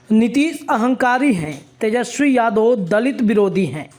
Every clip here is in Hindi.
नीतीश अहंकारी हैं, तेजस्वी यादव दलित विरोधी हैं।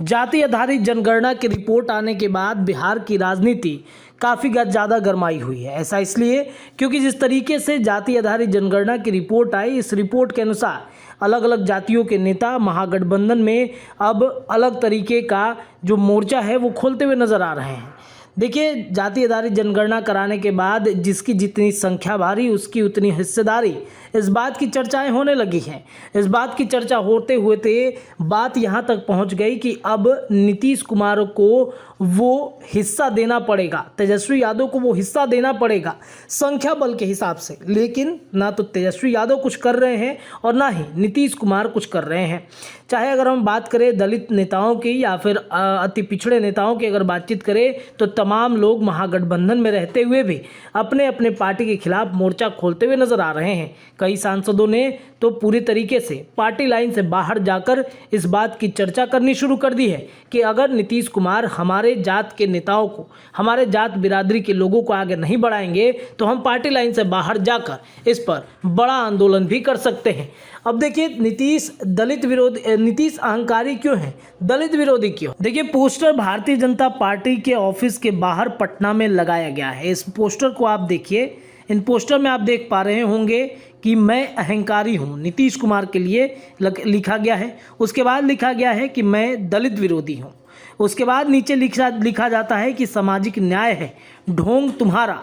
जाति आधारित जनगणना की रिपोर्ट आने के बाद बिहार की राजनीति काफ़ी ज़्यादा गरमाई हुई है। ऐसा इसलिए क्योंकि जिस तरीके से जाति आधारित जनगणना की रिपोर्ट आई, इस रिपोर्ट के अनुसार अलग अलग जातियों के नेता महागठबंधन में अब अलग तरीके का जो मोर्चा है वो खोलते हुए नजर आ रहे हैं। देखिए, जाति आधारित जनगणना कराने के बाद जिसकी जितनी संख्या भारी उसकी उतनी हिस्सेदारी, इस बात की चर्चाएं होने लगी हैं। इस बात की चर्चा होते होते बात यहां तक पहुंच गई कि अब नीतीश कुमार को वो हिस्सा देना पड़ेगा, तेजस्वी यादव को वो हिस्सा देना पड़ेगा संख्या बल के हिसाब से। लेकिन ना तो तेजस्वी यादव कुछ कर रहे हैं और ना ही नीतीश कुमार कुछ कर रहे हैं। चाहे अगर हम बात करें दलित नेताओं की या फिर अति पिछड़े नेताओं की अगर बातचीत करें, तो तमाम लोग महागठबंधन में रहते हुए भी अपने अपने पार्टी के खिलाफ मोर्चा खोलते हुए नजर आ रहे हैं। कई सांसदों ने तो पूरी तरीके से पार्टी लाइन से बाहर जाकर इस बात की चर्चा करनी शुरू कर दी है कि अगर नीतीश कुमार हमारे जात के नेताओं को, हमारे जात बिरादरी के लोगों को आगे नहीं बढ़ाएंगे तो हम पार्टी लाइन से बाहर जाकर इस पर बड़ा आंदोलन भी कर सकते हैं। अब देखिए, नीतीश अहंकारी क्यों है, दलित विरोधी क्यों? देखिए, पोस्टर भारतीय जनता पार्टी के ऑफिस के बाहर पटना में लगाया गया है। इस पोस्टर को आप देखिए, इन पोस्टर में आप देख पा रहे होंगे कि मैं अहंकारी हूं, नीतीश कुमार के लिए लिखा गया है। उसके बाद लिखा गया है कि मैं दलित विरोधी हूं। उसके बाद नीचे लिखा जाता है कि सामाजिक न्याय है ढोंग तुम्हारा,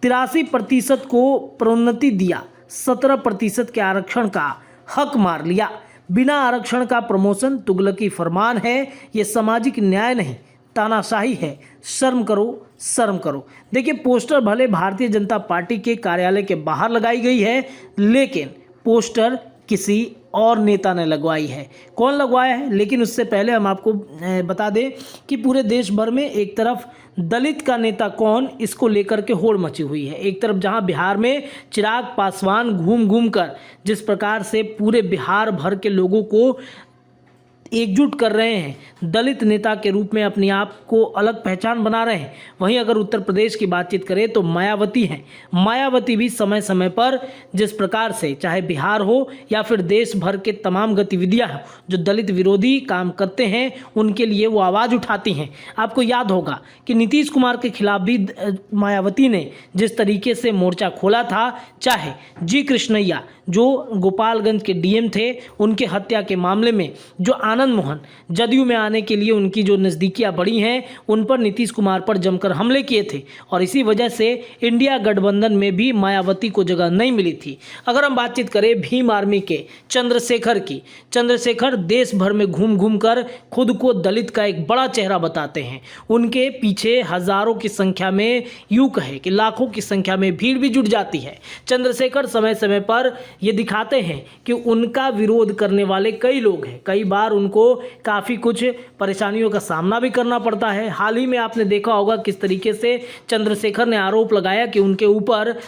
83% को प्रोन्नति दिया, 17% के आरक्षण का हक मार लिया, बिना आरक्षण का प्रमोशन तुगलकी फरमान है, ये सामाजिक न्याय नहीं तानाशाही है, शर्म करो शर्म करो। देखिए, पोस्टर भले भारतीय जनता पार्टी के कार्यालय के बाहर लगाई गई है, लेकिन पोस्टर किसी और नेता ने लगवाई है। कौन लगवाया है? लेकिन उससे पहले हम आपको बता दें कि पूरे देश भर में एक तरफ दलित का नेता कौन, इसको लेकर के होड़ मची हुई है। एक तरफ जहां बिहार में चिराग पासवान घूम घूम कर जिस प्रकार से पूरे बिहार भर के लोगों को एकजुट कर रहे हैं, दलित नेता के रूप में अपने आप को अलग पहचान बना रहे हैं, वहीं अगर उत्तर प्रदेश की बातचीत करें तो मायावती हैं। मायावती भी समय समय पर जिस प्रकार से चाहे बिहार हो या फिर देश भर के तमाम गतिविधियां जो दलित विरोधी काम करते हैं उनके लिए वो आवाज़ उठाती हैं। आपको याद होगा कि नीतीश कुमार के खिलाफ भी मायावती ने जिस तरीके से मोर्चा खोला था, चाहे जी कृष्णैया जो गोपालगंज के डीएम थे, उनके हत्या के मामले में जो आनंद मोहन जदयू में आने के लिए उनकी जो नज़दीकियां बढ़ी हैं, उन पर नीतीश कुमार पर जमकर हमले किए थे और इसी वजह से इंडिया गठबंधन में भी मायावती को जगह नहीं मिली थी। अगर हम बातचीत करें भीम आर्मी के चंद्रशेखर की, चंद्रशेखर देश भर में घूम घूम कर खुद को दलित का एक बड़ा चेहरा बताते हैं। उनके पीछे हजारों की संख्या में, यूं कहे कि लाखों की संख्या में भीड़ भी जुट जाती है। चंद्रशेखर समय समय पर ये दिखाते हैं कि उनका विरोध करने वाले कई लोग हैं, कई बार उनको काफ़ी कुछ परेशानियों का सामना भी करना पड़ता है। हाल ही में आपने देखा होगा किस तरीके से चंद्रशेखर ने आरोप लगाया कि उनके ऊपर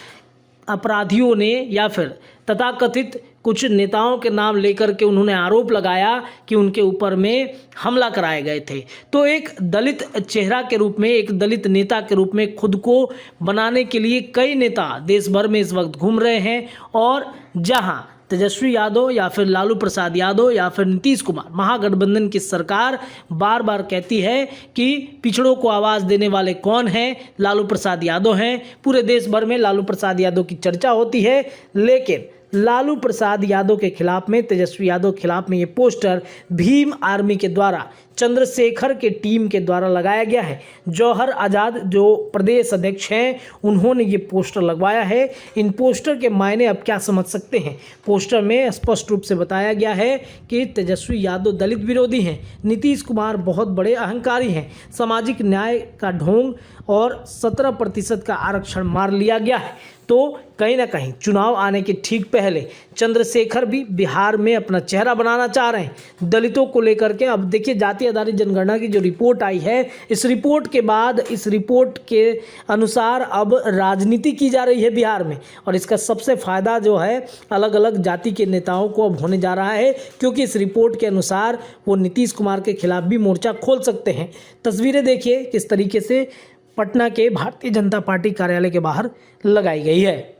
अपराधियों ने या फिर तथाकथित कुछ नेताओं के नाम लेकर के उन्होंने आरोप लगाया कि उनके ऊपर में हमला कराए गए थे। तो एक दलित चेहरा के रूप में, एक दलित नेता के रूप में खुद को बनाने के लिए कई नेता देश भर में इस वक्त घूम रहे हैं और जहां तेजस्वी यादव या फिर लालू प्रसाद यादव या फिर नीतीश कुमार, महागठबंधन की सरकार बार बार कहती है कि पिछड़ों को आवाज़ देने वाले कौन हैं, लालू प्रसाद यादव हैं। पूरे देश भर में लालू प्रसाद यादव की चर्चा होती है, लेकिन लालू प्रसाद यादव के खिलाफ में, तेजस्वी यादव के खिलाफ में ये पोस्टर भीम आर्मी के द्वारा, चंद्रशेखर के टीम के द्वारा लगाया गया है। जौहर आज़ाद जो प्रदेश अध्यक्ष हैं, उन्होंने ये पोस्टर लगवाया है। इन पोस्टर के मायने अब क्या समझ सकते हैं? पोस्टर में स्पष्ट रूप से बताया गया है कि तेजस्वी यादव दलित विरोधी हैं, नीतीश कुमार बहुत बड़े अहंकारी हैं, सामाजिक न्याय का ढोंग और 17% का आरक्षण मार लिया गया है। तो कहीं ना कहीं चुनाव आने के ठीक पहले चंद्रशेखर भी बिहार में अपना चेहरा बनाना चाह रहे हैं दलितों को लेकर के। अब देखिए, जाति आधारित जनगणना की जो रिपोर्ट आई है, इस रिपोर्ट के बाद, इस रिपोर्ट के अनुसार अब राजनीति की जा रही है बिहार में और इसका सबसे फायदा जो है अलग अलग जाति के नेताओं को अब होने जा रहा है, क्योंकि इस रिपोर्ट के अनुसार वो नीतीश कुमार के खिलाफ भी मोर्चा खोल सकते हैं। तस्वीरें देखिए किस तरीके से पटना के भारतीय जनता पार्टी कार्यालय के बाहर लगाई गई है।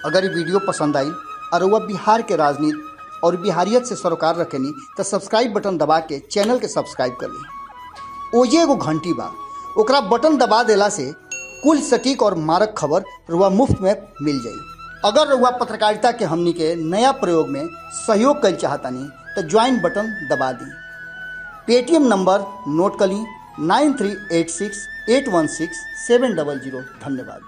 अगर ये वीडियो पसंद आई और वह बिहार के राजनीति और बिहारियत से सरोकार रखेनी तो सब्सक्राइब बटन दबा के चैनल के सब्सक्राइब कर ली। ओजे एगो घंटी बा, ओकरा बटन दबा देला से कुल सटीक और मारक खबर रुआ मुफ्त में मिल जाई। अगर रुआ पत्रकारिता के हमनी के नया प्रयोग में सहयोग कर चाहतानी तो ज्वाइन बटन दबा दी। पेटीएम नंबर नोट कर ली 9386816700। धन्यवाद।